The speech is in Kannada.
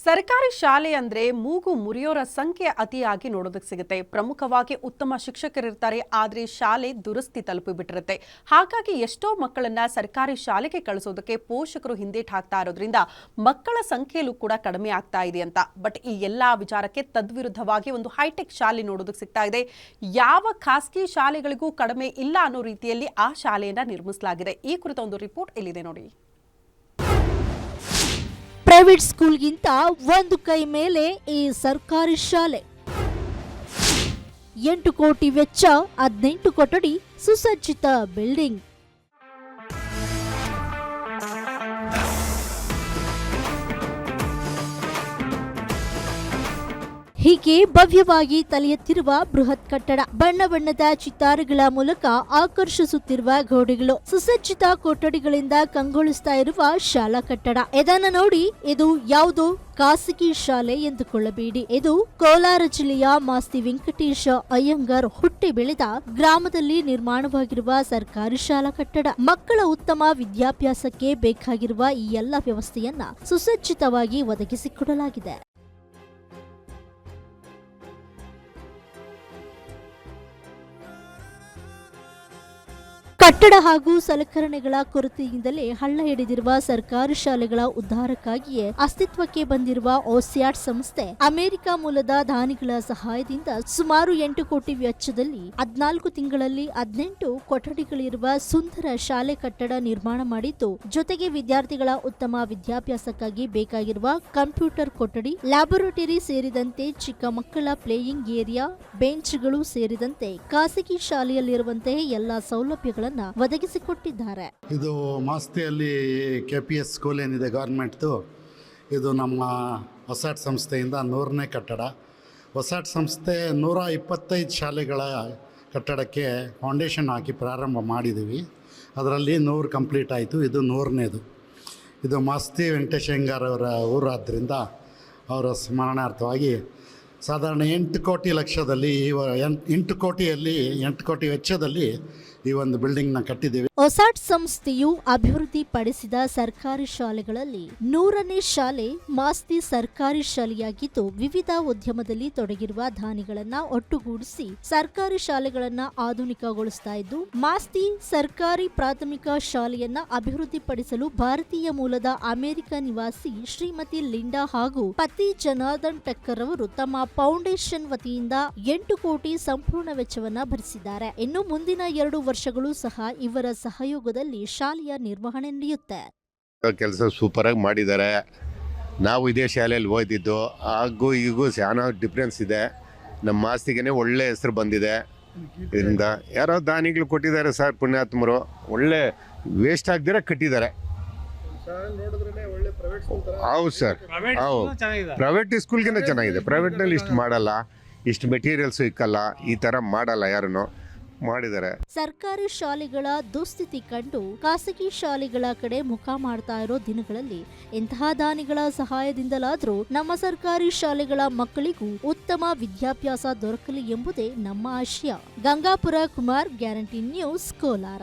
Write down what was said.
ಸರ್ಕಾರಿ ಶಾಲೆ ಅಂದ್ರೆ ಮೂಗು ಮುರಿಯೋರ ಸಂಖ್ಯೆ ಅತಿಯಾಗಿ ನೋಡೋದಕ್ಕೆ ಸಿಗುತ್ತೆ. ಪ್ರಮುಖವಾಗಿ ಉತ್ತಮ ಶಿಕ್ಷಕರಿರ್ತಾರೆ, ಆದ್ರೆ ಶಾಲೆ ದುರಸ್ತಿ ತಲುಪಿಬಿಟ್ಟಿರುತ್ತೆ. ಹಾಗಾಗಿ ಎಷ್ಟೋ ಮಕ್ಕಳನ್ನ ಸರ್ಕಾರಿ ಶಾಲೆಗೆ ಕಳಿಸೋದಕ್ಕೆ ಪೋಷಕರು ಹಿಂದೇಟ್ ಹಾಕ್ತಾ ಇರೋದ್ರಿಂದ ಮಕ್ಕಳ ಸಂಖ್ಯೆಯಲ್ಲೂ ಕೂಡ ಕಡಿಮೆ ಆಗ್ತಾ ಇದೆ ಅಂತ. ಬಟ್ ಈ ಎಲ್ಲಾ ವಿಚಾರಕ್ಕೆ ತದ್ವಿರುದ್ಧವಾಗಿ ಒಂದು ಹೈಟೆಕ್ ಶಾಲೆ ನೋಡೋದಕ್ಕೆ ಸಿಗ್ತಾ ಇದೆ. ಯಾವ ಖಾಸಗಿ ಶಾಲೆಗಳಿಗೂ ಕಡಿಮೆ ಇಲ್ಲ ಅನ್ನೋ ರೀತಿಯಲ್ಲಿ ಆ ಶಾಲೆಯನ್ನ ನಿರ್ಮಿಸಲಾಗಿದೆ. ಈ ಕುರಿತ ಒಂದು ರಿಪೋರ್ಟ್ ಇಲ್ಲಿದೆ ನೋಡಿ. ಪ್ರೈವೇಟ್ ಸ್ಕೂಲ್ಗಿಂತ ಒಂದು ಕೈ ಮೇಲೆ ಈ ಸರ್ಕಾರಿ ಶಾಲೆ. 8 ಕೋಟಿ ವೆಚ್ಚ, 18 ಕೊಠಡಿ, ಸುಸಜ್ಜಿತ ಬಿಲ್ಡಿಂಗ್. ಹೀಗೆ ಭವ್ಯವಾಗಿ ತಲೆ ಎತ್ತಿರುವ ಬೃಹತ್ ಕಟ್ಟಡ, ಬಣ್ಣ ಬಣ್ಣದ ಚಿತ್ತಾರಗಳ ಮೂಲಕ ಆಕರ್ಷಿಸುತ್ತಿರುವ ಗೋಡೆಗಳು, ಸುಸಜ್ಜಿತ ಕೊಠಡಿಗಳಿಂದ ಕಂಗೊಳಿಸ್ತಾ ಇರುವ ಶಾಲಾ ಕಟ್ಟಡ. ಇದನ್ನ ನೋಡಿ ಇದು ಯಾವುದೋ ಖಾಸಗಿ ಶಾಲೆ ಎಂದುಕೊಳ್ಳಬೇಡಿ. ಇದು ಕೋಲಾರ ಜಿಲ್ಲೆಯ ಮಾಸ್ತಿ ವೆಂಕಟೇಶ ಅಯ್ಯಂಗಾರ್ ಹುಟ್ಟಿ ಬೆಳೆದ ಗ್ರಾಮದಲ್ಲಿ ನಿರ್ಮಾಣವಾಗಿರುವ ಸರ್ಕಾರಿ ಶಾಲಾ ಕಟ್ಟಡ. ಮಕ್ಕಳ ಉತ್ತಮ ವಿದ್ಯಾಭ್ಯಾಸಕ್ಕೆ ಬೇಕಾಗಿರುವ ಈ ಎಲ್ಲ ವ್ಯವಸ್ಥೆಯನ್ನ ಸುಸಜ್ಜಿತವಾಗಿ ಒದಗಿಸಿಕೊಡಲಾಗಿದೆ. ಕಟ್ಟಡ ಹಾಗೂ ಸಲಕರಣೆಗಳ ಕೊರತೆಯಿಂದಲೇ ಹಳ್ಳ ಹಿಡಿದಿರುವ ಸರ್ಕಾರಿ ಶಾಲೆಗಳ ಉದ್ಧಾರಕ್ಕಾಗಿಯೇ ಅಸ್ತಿತ್ವಕ್ಕೆ ಬಂದಿರುವ ಓಸ್ಯಾಟ್ ಸಂಸ್ಥೆ ಅಮೆರಿಕ ಮೂಲದ ದಾನಿಗಳ ಸಹಾಯದಿಂದ ಸುಮಾರು 8 ಕೋಟಿ ವೆಚ್ಚದಲ್ಲಿ 14 ತಿಂಗಳಲ್ಲಿ 18 ಕೊಠಡಿಗಳಿರುವ ಸುಂದರ ಶಾಲೆ ಕಟ್ಟಡ ನಿರ್ಮಾಣ ಮಾಡಿದ್ದು, ಜೊತೆಗೆ ವಿದ್ಯಾರ್ಥಿಗಳ ಉತ್ತಮ ವಿದ್ಯಾಭ್ಯಾಸಕ್ಕಾಗಿ ಬೇಕಾಗಿರುವ ಕಂಪ್ಯೂಟರ್ ಕೊಠಡಿ, ಲ್ಯಾಬೊರೇಟರಿ ಸೇರಿದಂತೆ ಚಿಕ್ಕ ಮಕ್ಕಳ ಪ್ಲೇಯಿಂಗ್ ಏರಿಯಾ, ಬೆಂಚ್ಗಳು ಸೇರಿದಂತೆ ಖಾಸಗಿ ಶಾಲೆಯಲ್ಲಿರುವಂತೆ ಎಲ್ಲಾ ಸೌಲಭ್ಯಗಳನ್ನು ಒದಗಿಸಿಕೊಟ್ಟಿದ್ದಾರೆ. ಇದು ಮಾಸ್ತಿಯಲ್ಲಿ KPS ಸ್ಕೂಲ್ ಏನಿದೆ ಗೌರ್ಮೆಂಟ್ದು, ಇದು ನಮ್ಮ ಒಸಾಟ್ ಸಂಸ್ಥೆಯಿಂದ 100ನೇ ಕಟ್ಟಡ. ಒಸಾಟ್ ಸಂಸ್ಥೆ 125 ಶಾಲೆಗಳ ಕಟ್ಟಡಕ್ಕೆ ಫೌಂಡೇಶನ್ ಹಾಕಿ ಪ್ರಾರಂಭ ಮಾಡಿದ್ದೀವಿ. ಅದರಲ್ಲಿ 100 ಕಂಪ್ಲೀಟ್ ಆಯಿತು. ಇದು 100ನೇದು. ಇದು ಮಾಸ್ತಿ ವೆಂಕಟೇಶ್ ಅಯ್ಯಂಗಾರ್ ಅವರ ಊರಾದ್ದರಿಂದ ಅವರ ಸ್ಮರಣಾರ್ಥವಾಗಿ ಸಾಧಾರಣ 8 ಕೋಟಿ ಲಕ್ಷದಲ್ಲಿ 8 ಕೋಟಿ ವೆಚ್ಚದಲ್ಲಿ ಈ ಒಂದು ಬಿಲ್ಡಿಂಗ್ನ ಕಟ್ಟಿದ್ದೀವಿ. ಒಸಾಟ್ ಸಂಸ್ಥೆಯು ಅಭಿವೃದ್ಧಿ ಪಡಿಸಿದ ಸರ್ಕಾರಿ ಶಾಲೆಗಳಲ್ಲಿ 100ನೇ ಶಾಲೆ ಮಾಸ್ತಿ ಸರ್ಕಾರಿ ಶಾಲೆಯಾಗಿದ್ದು, ವಿವಿಧ ಉದ್ಯಮದಲ್ಲಿ ತೊಡಗಿರುವ ದಾನಿಗಳನ್ನ ಒಟ್ಟುಗೂಡಿಸಿ ಸರ್ಕಾರಿ ಶಾಲೆಗಳನ್ನ ಆಧುನಿಕಗೊಳಿಸ್ತಾ ಇದ್ದು, ಮಾಸ್ತಿ ಸರ್ಕಾರಿ ಪ್ರಾಥಮಿಕ ಶಾಲೆಯನ್ನ ಅಭಿವೃದ್ಧಿಪಡಿಸಲು ಭಾರತೀಯ ಮೂಲದ ಅಮೆರಿಕ ನಿವಾಸಿ ಶ್ರೀಮತಿ ಲಿಂಡಾ ಹಾಗೂ ಪತಿ ಜನಾರ್ದನ್ ಟಕ್ಕರ್ ಅವರು ತಮ್ಮ ಫೌಂಡೇಶನ್ ವತಿಯಿಂದ 8 ಕೋಟಿ ಸಂಪೂರ್ಣ ವೆಚ್ಚವನ್ನ ಭರಿಸಿದ್ದಾರೆ. ಇನ್ನು ಮುಂದಿನ 2 ವರ್ಷಗಳು ಸಹ ಇವರ ಸಹಯೋಗದಲ್ಲಿ ಶಾಲೆಯ ನಿರ್ವಹಣೆ ನಡೆಯುತ್ತೆ. ಕೆಲಸ ಸೂಪರ್ ಆಗಿ ಮಾಡಿದ್ದಾರೆ. ನಾವು ಇದೇ ಶಾಲೆಯಲ್ಲಿ ಓದಿದ್ದು, ಹಾಗೂ ಈಗೂ ಶಾನಾ ಡಿಫ್ರೆನ್ಸ್ ಇದೆ. ನಮ್ಮ ಮಾಸ್ತಿಗೆ ಒಳ್ಳೆ ಹೆಸರು ಬಂದಿದೆ. ಇದರಿಂದ ಯಾರೋ ದಾನಿಗಳು ಕೊಟ್ಟಿದ್ದಾರೆ ಸರ್, ಪುಣ್ಯಾತ್ಮರು. ಒಳ್ಳೆ ವೇಸ್ಟ್ ಆಗದಿರ ಕಟ್ಟಿದ್ದಾರೆ. ಹೌದು ಸರ್, ಹೌದು. ಪ್ರೈವೇಟ್ ಸ್ಕೂಲ್ಗಿಂತ ಚೆನ್ನಾಗಿದೆ. ಪ್ರೈವೇಟ್ನಲ್ಲಿ ಇಷ್ಟು ಮಾಡಲ್ಲ, ಇಷ್ಟು ಮೆಟೀರಿಯಲ್ಸು ಇಕ್ಕಲ್ಲ, ಈ ಥರ ಮಾಡಲ್ಲ, ಯಾರನ್ನು ಮಾಡಿದ್ದಾರೆ. ಸರ್ಕಾರಿ ಶಾಲೆಗಳ ದುಸ್ಥಿತಿ ಕಂಡು ಖಾಸಗಿ ಶಾಲೆಗಳ ಕಡೆ ಮುಖ ಮಾಡ್ತಾ ಇರೋ ದಿನಗಳಲ್ಲಿ ಇಂತಹ ದಾನಿಗಳ ಸಹಾಯದಿಂದಲಾದ್ರೂ ನಮ್ಮ ಸರ್ಕಾರಿ ಶಾಲೆಗಳ ಮಕ್ಕಳಿಗೂ ಉತ್ತಮ ವಿದ್ಯಾಭ್ಯಾಸ ದೊರಕಲಿ ಎಂಬುದೇ ನಮ್ಮ ಆಶಯ. Gangapura Kumar, guarantee news, Kolar.